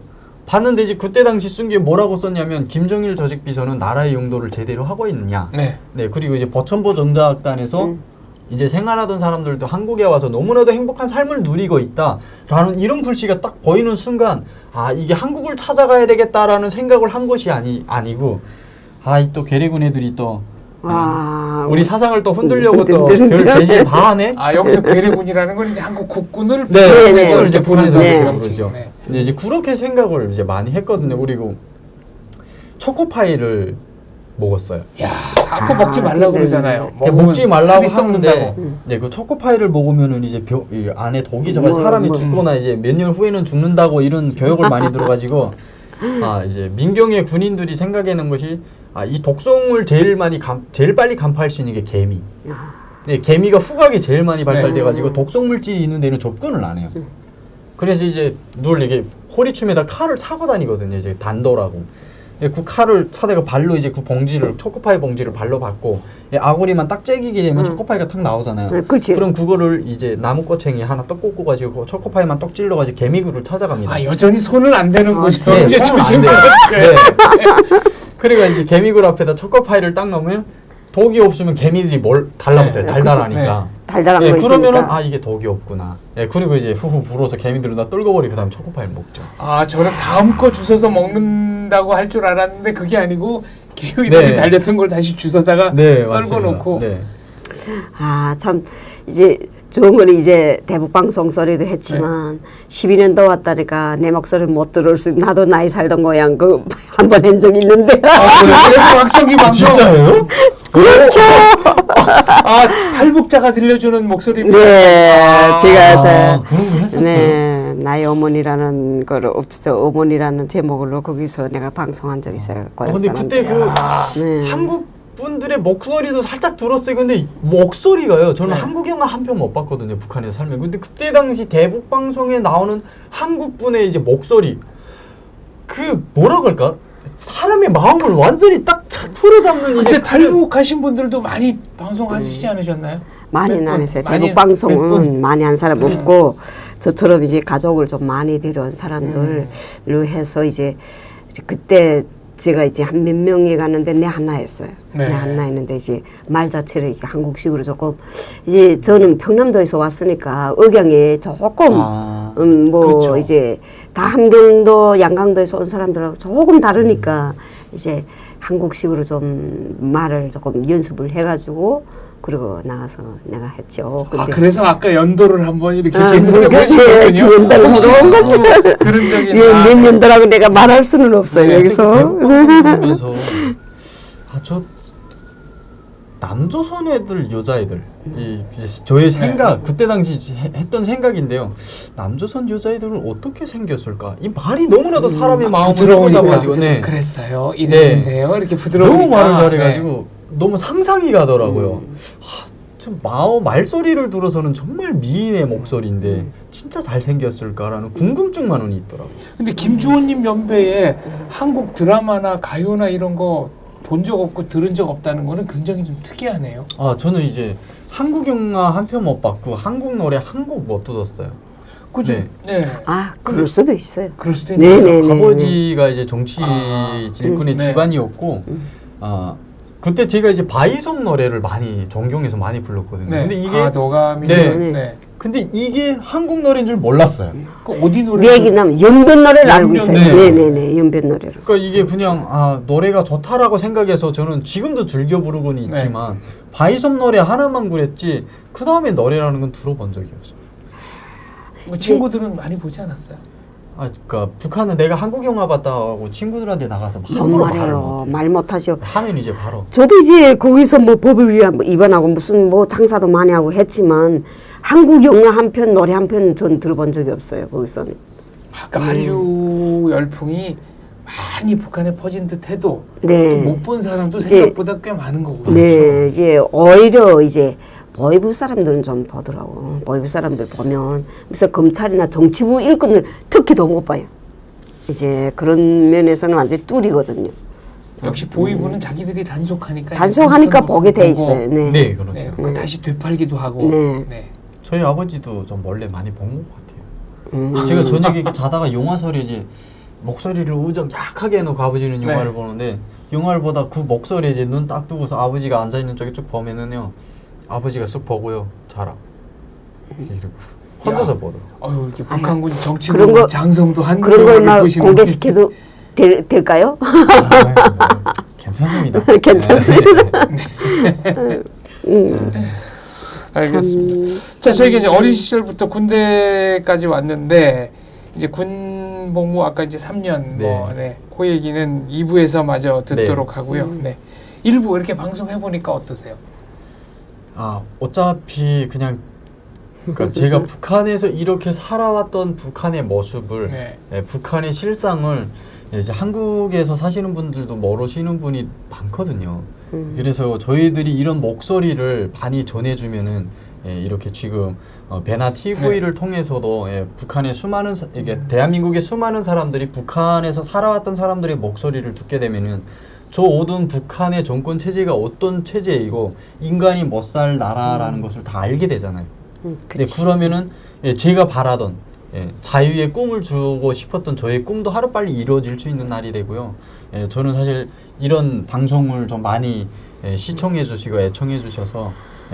봤는데 이제 그때 당시 쓴 게 뭐라고 썼냐면 김정일 조직 비서는 나라의 용도를 제대로 하고 있느냐. 네. 그리고 이제 버천보 정작단에서 이제 생활하던 사람들도 한국에 와서 너무나도 행복한 삶을 누리고 있다라는 이런 글씨가 딱 보이는 순간 이게 한국을 찾아가야 되겠다라는 생각을 한 것이 아니고 또 괴뢰군 애들이 또 우리 사상을 또 흔들려고 또 별 배신 다 하네. 여기서 괴뢰군이라는 건 이제 한국 국군을 북한에서 네. 이제 북한에서 네. 그런 거죠. 근데 이제 그렇게 생각을 이제 많이 했거든요. 그리고 초코파이를 먹었어요. 자꾸 먹지 말라고 그러잖아요. 먹지 말라고 살이 하는데 썩는다고. 그 초코파이를 먹으면은 이제 이 안에 독이 져가 사람이 죽거나 이제 몇 년 후에는 죽는다고 이런 교육을 많이 들어가지고 이제 민경의 군인들이 생각하는 것이 이 독성을 제일 빨리 간파할 수 있는 게 개미. 네, 개미가 후각이 제일 많이 발달돼가지고 네. 독성 물질이 있는 데는 접근을 안 해요. 그래서 이제 늘 이게 호리춤에다 칼을 차고 다니거든요. 이제 단도라고. 예, 그 칼을 차다가 발로 이제 그 봉지를 초코파이 봉지를 발로 받고 예, 아구리만 딱 째기게 되면 초코파이가 탁 나오잖아요. 그렇지. 그럼 그거를 이제 나무 꼬챙이 하나 떡 꽂고 가지고 초코파이만 떡 찔러가지고 개미굴을 찾아갑니다. 아 여전히 손은 안 되는군요. 네, 이제 손은 안 조심스럽게. 네. 그러니까 이제 개미굴 앞에다 초코파이를 딱 넣으면 독이 없으면 개미들이 뭘 달라붙어요. 네, 달달하니까. 달달한 예, 거 그러면은 있으니까. 아 이게 독이 없구나. 예, 그리고 이제 후후 불어서 개미들은 다 떨궈버리고 그다음 초코파이를 먹죠. 아 저는 다음 거 주워서 먹는다고 할 줄 알았는데 그게 아니고 개미들이 네. 달렸던 걸 다시 주워다가 네, 떨궈놓고. 네. 아, 참 이제 좋은 건 이제 대북 방송 소리도 했지만 12년 더 왔다니까 내 목소리를 못 들을 수 나도 나이 살던 고향 그 한 번 한 적 있는데. 아, 저 박성기 방송. 진짜예요? 그렇죠. 아 탈북자가 들려주는 목소리입니다. 네, 제가 그런 거 했었어요. 네, 나의 어머니라는 거를 없어서 어머니라는 제목으로 거기서 내가 방송한 적 있어요. 고향 근데 사람들. 그때 그 네. 한국 분들의 목소리도 살짝 들었어요. 근데 목소리가요. 저는 네. 한국 영화 한 편 못 봤거든요. 북한에서 살면. 근데 그때 당시 대북 방송에 나오는 한국 분의 이제 목소리 그 뭐라 그럴까? 사람의 마음을 완전히 딱 틀어잡는 그때 이제 탈북하신 분들도 많이 방송하시지 않으셨나요? 많이는 몇 안 분? 했어요. 많이- 대북 몇 방송은 분? 많이 한 사람 없고 저처럼 이제 가족을 좀 많이 데려온 사람들로 해서 이제 그때 제가 이제 한 몇 명이 갔는데 내 하나 했어요. 네. 내 하나 했는데 이제 말 자체를 이렇게 한국식으로 조금 이제 저는 평남도에서 왔으니까 억양이 조금 뭐 그렇죠. 이제 다 함경도 양강도에서 온 사람들하고 조금 다르니까 이제 한국식으로 좀 말을 조금 연습을 해가지고 그리고 나가서 내가 했죠. 아 그래서 아까 연도를 한번 이렇게 계산해 그 보시군요. 연도를 혹시 물어본 거죠. 들은 적이 예, 있나? 몇 년도라고 내가 말할 수는 없어요. 네. 여기서. 보면서 저 남조선 애들 여자애들 이 이제 저의 생각 그때 당시 했던 생각인데요. 남조선 여자애들은 어떻게 생겼을까? 이 말이 너무나도 사람의 마음을 부드러우니까 잡아가지고 네. 그랬어요. 이랬는데요. 이렇게 부드러우니까. 너무 말을 잘해가지고 너무 상상이 가더라고요. 좀 말소리를 들어서는 정말 미인의 목소리인데 진짜 잘생겼을까라는 궁금증만은 있더라고요. 근데 김주호님 연배에 한국 드라마나 가요나 이런 거 본 적 없고 들은 적 없다는 거는 굉장히 좀 특이하네요. 아 저는 이제 한국 영화 한 편 못 봤고 한국 노래 한 곡 못 들었어요. 그죠? 네. 네. 아, 그럴 수도 있어요. 그럴 수도 있네요. 네네. 아버지가 이제 정치 질군의 네. 집안이었고 그때 제가 이제 바이섬 노래를 많이 전경에서 많이 불렀거든요. 네. 근데 이게 노감이 네. 네. 근데 이게 한국 노래인 줄 몰랐어요. 그 어디 노래? 내 얘기 나면 연변 노래를 알고 있어요. 네. 네네네, 연변 노래로. 그러니까 이게 그냥 노래가 좋다라고 생각해서 저는 지금도 즐겨 부르고는 있지만 바이섬 노래 하나만 그랬지 그 다음에 노래라는 건 들어본 적이 없어요. 뭐 친구들은 많이 보지 않았어요? 그러니까 북한은 내가 한국 영화 봤다고 친구들한테 나가서 뭔 함부로 말을 말이에요. 못. 말 못하죠. 하면 이제 바로. 저도 이제 거기서 뭐 법을 위반하고 무슨 뭐 장사도 많이 하고 했지만 한국 영화 한 편, 노래 한 편 전 들어본 적이 없어요. 거기서는. 아까 한류 열풍이 많이 북한에 퍼진 듯해도 네. 못 본 사람도 이제- 생각보다 꽤 많은 거고요. 네, 이제 오히려 이제 보이부 사람들은 좀 보더라고. 보이부 사람들 보면 무슨 검찰이나 정치부 일꾼을 특히 더 못 봐요. 이제 그런 면에서는 완전 뚫이거든요. 역시 보이부는 자기들이 단속하니까 단속하니까 이제 보게 돼 보고, 있어요. 네. 네, 그렇죠. 네, 그거 다시 되팔기도 하고. 네. 네. 저희 아버지도 좀 원래 많이 본 것 같아요. 제가 저녁에 이렇게 자다가 영화 소리 이제 목소리를 우정 약하게 해놓고 아버지는 네. 영화를 보는데 영화를 보다 그 목소리에 이제 눈 딱 뜨고서 아버지가 앉아 있는 쪽에 쭉 보면은요 아버지가 쓱 보고요 자라 이러고 혼자서 보더라고. 어휴 이렇게 북한군 그런 정치부 거- 장성도 한 그런 걸 막 공개시켜도 될까요? 괜찮습니다. 괜찮습니다. 알겠습니다. 자 저희가 이제 어린 시절부터 군대까지 왔는데 이제 군 복무 아까 이제 3년 뭐 네. 그 얘기는 2부에서 마저 듣도록 하고요. 네. 1부 이렇게 방송해 보니까 어떠세요? 어차피 그냥 그러니까 제가 북한에서 이렇게 살아왔던 북한의 모습을 네. 북한의 실상을 이제 한국에서 사시는 분들도 모르시는 분이 많거든요. 그래서 저희들이 이런 목소리를 많이 전해주면은 이렇게 지금 배나 TV를 통해서도 북한의 수많은 이게 대한민국의 수많은 사람들이 북한에서 살아왔던 사람들의 목소리를 듣게 되면은 저 어두운 북한의 정권 체제가 어떤 체제이고 인간이 못 살 나라라는 것을 다 알게 되잖아요. 네, 그러면은 제가 바라던 자유의 꿈을 주고 싶었던 저의 꿈도 하루빨리 이루어질 수 있는 날이 되고요. 저는 사실 이런 방송을 좀 많이 시청해 주시고 애청해 주셔서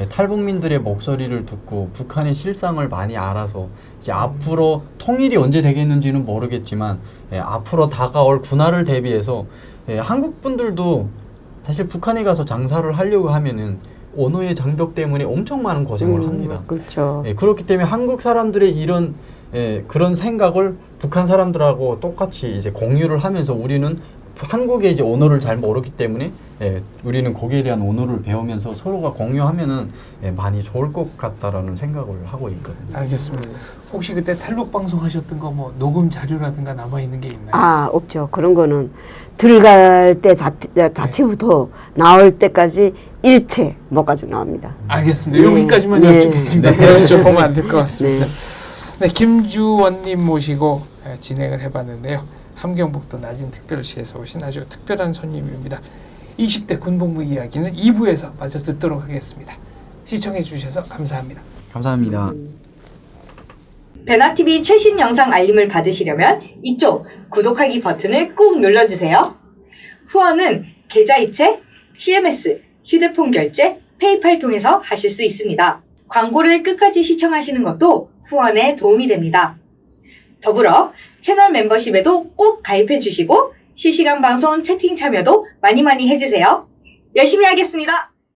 탈북민들의 목소리를 듣고 북한의 실상을 많이 알아서 이제 앞으로 통일이 언제 되겠는지는 모르겠지만 앞으로 다가올 군화를 대비해서 한국 분들도 사실 북한에 가서 장사를 하려고 하면은 언어의 장벽 때문에 엄청 많은 고생을 합니다. 그렇죠. 그렇기 때문에 한국 사람들의 이런 그런 생각을 북한 사람들하고 똑같이 이제 공유를 하면서 우리는 한국의 이제 언어를 잘 모르기 때문에 우리는 거기에 대한 언어를 배우면서 서로가 공유하면은 많이 좋을 것 같다라는 생각을 하고 있거든요. 알겠습니다. 혹시 그때 탈북 방송 하셨던 거 뭐 녹음 자료라든가 남아 있는 게 있나요? 아, 없죠. 그런 거는 들어갈 때 자체부터 나올 때까지 일체 못 가지고 나옵니다. 알겠습니다. 여기까지만 네. 여쭙겠습니다. 더 여쭤보면 안 될 것 같습니다. 네, 김주원님 모시고 진행을 해봤는데요. 함경북도 나진특별시에서 오신 아주 특별한 손님입니다. 20대 군복무 이야기는 2부에서 마저 듣도록 하겠습니다. 시청해 주셔서 감사합니다. 감사합니다. 배나TV 최신 영상 알림을 받으시려면 이쪽 구독하기 버튼을 꾹 눌러주세요. 후원은 계좌이체, CMS, 휴대폰 결제, 페이팔 통해서 하실 수 있습니다. 광고를 끝까지 시청하시는 것도 후원에 도움이 됩니다. 더불어 채널 멤버십에도 꼭 가입해 주시고 실시간 방송 채팅 참여도 많이 해주세요. 열심히 하겠습니다.